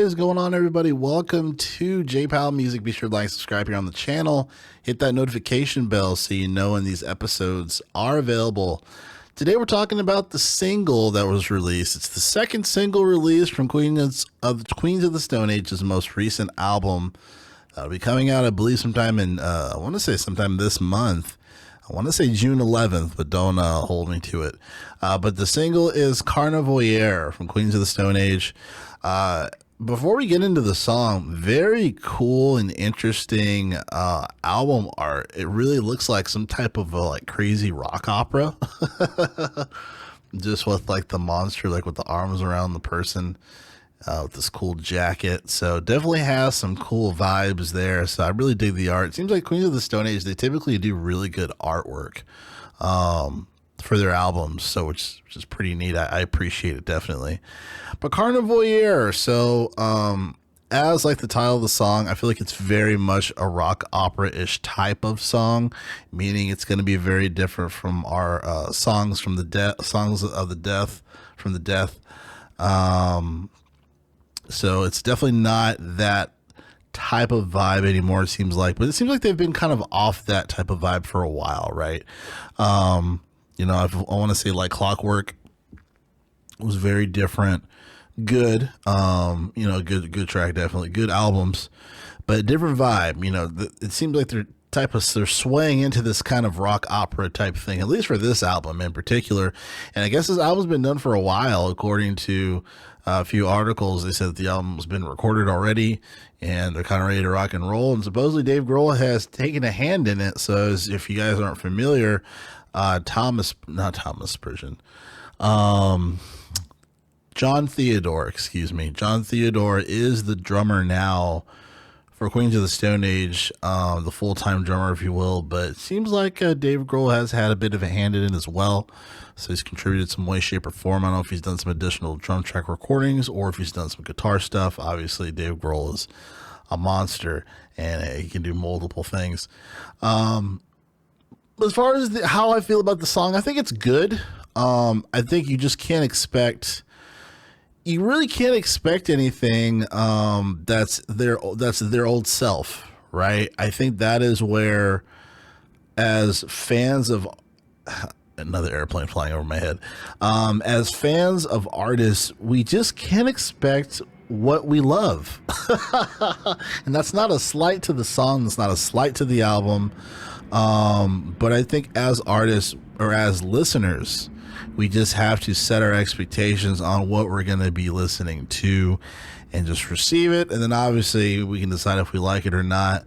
is going on, everybody? Welcome to J Powell Music. Be sure to like, subscribe here on the channel. Hit that notification bell so you know when these episodes are available. Today we're talking about the single that was released. It's the second single released from Queens of the Stone Age's most recent album. That'll be coming out, I believe, sometime in, I want to say sometime this month. I want to say June 11th, but don't hold me to it. But the single is Carnavoyeur from Queens of the Stone Age. Before we get into the song, very cool and interesting album art. It really looks like some type of like crazy rock opera. Just with like the monster, like with the arms around the person. With this cool jacket. So definitely has some cool vibes there. So I really dig the art. It seems like Queens of the Stone Age, they typically do really good artwork for their albums. So which is pretty neat. I appreciate it definitely. But Carnavoyeur. So as like the title of the song, I feel like it's very much a rock opera-ish type of song, meaning it's going to be very different from our songs of the death. So it's definitely not that type of vibe anymore, it seems like. But it seems like they've been kind of off that type of vibe for a while, right? I want to say like Clockwork was very different. Good, good track, definitely. Good albums, but a different vibe. It seems like they're swaying into this kind of rock opera type thing, at least for this album in particular. And I guess this album's been done for a while, according to a few articles. They said that the album's been recorded already and they're kind of ready to rock and roll. And supposedly Dave Grohl has taken a hand in it. So if you guys aren't familiar, John Theodore, John Theodore is the drummer now for Queens of the Stone Age, the full-time drummer, if you will. But it seems like Dave Grohl has had a bit of a hand in it as well. So he's contributed some way, shape, or form. I don't know if he's done some additional drum track recordings or if he's done some guitar stuff. Obviously, Dave Grohl is a monster and he can do multiple things. As far as how I feel about the song, I think it's good. I think you just can't expect... You really can't expect anything that's their old self, right? I think that is where, as fans of another airplane flying over my head, as fans of artists, we just can't expect what we love. And that's not a slight to the song, it's not a slight to the album. But I think as artists or as listeners, we just have to set our expectations on what we're going to be listening to and just receive it. And then obviously we can decide if we like it or not.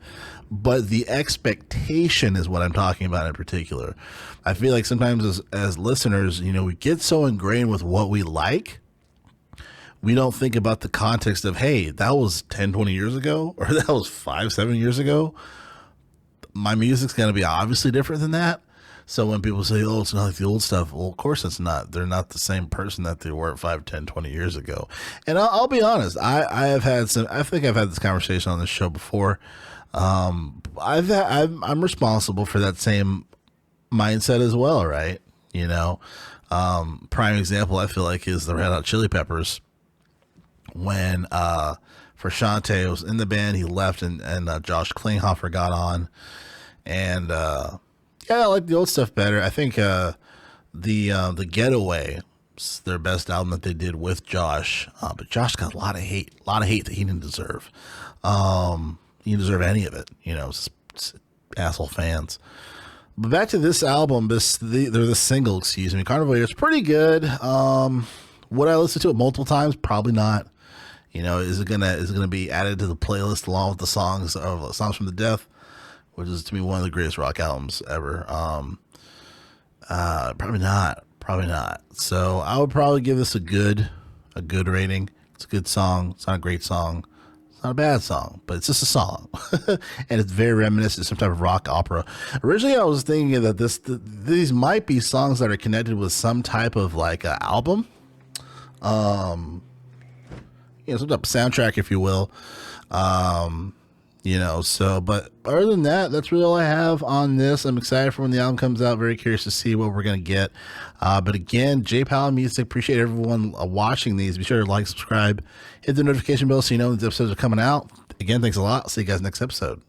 But the expectation is what I'm talking about in particular. I feel like sometimes as listeners, we get so ingrained with what we like. We don't think about the context of, hey, that was 10, 20 years ago, or that was 5, 7 years ago. My music's going to be obviously different than that. So when people say, oh, it's not like the old stuff, well, of course it's not. They're not the same person that they were 5, 10, 20 years ago. And I'll be honest, I think I've had this conversation on this show before. I'm responsible for that same mindset as well, right? Prime example I feel like is the Red Hot Chili Peppers. When Frusciante was in the band, he left and Josh Klinghoffer got on. And yeah, I like the old stuff better. I think the Getaway is their best album that they did with Josh. But Josh got a lot of hate that he didn't deserve. He didn't deserve any of it. It's asshole fans. But back to this album, the single, Carnavoyeur. It's pretty good. Would I listen to it multiple times? Probably not. Is it gonna be added to the playlist along with the songs from the Death, which is to me one of the greatest rock albums ever? Probably not. So I would probably give this a good rating. It's a good song. It's not a great song. It's not a bad song, but it's just a song. And it's very reminiscent of some type of rock opera. Originally, I was thinking that these might be songs that are connected with some type of like album. Some type of soundtrack, if you will. So, but other than that, that's really all I have on this. I'm excited for when the album comes out. Very curious to see what we're going to get. But again, J Powell Music, appreciate everyone watching these. Be sure to like, subscribe, hit the notification bell so you know when these episodes are coming out. Again, thanks a lot. See you guys next episode.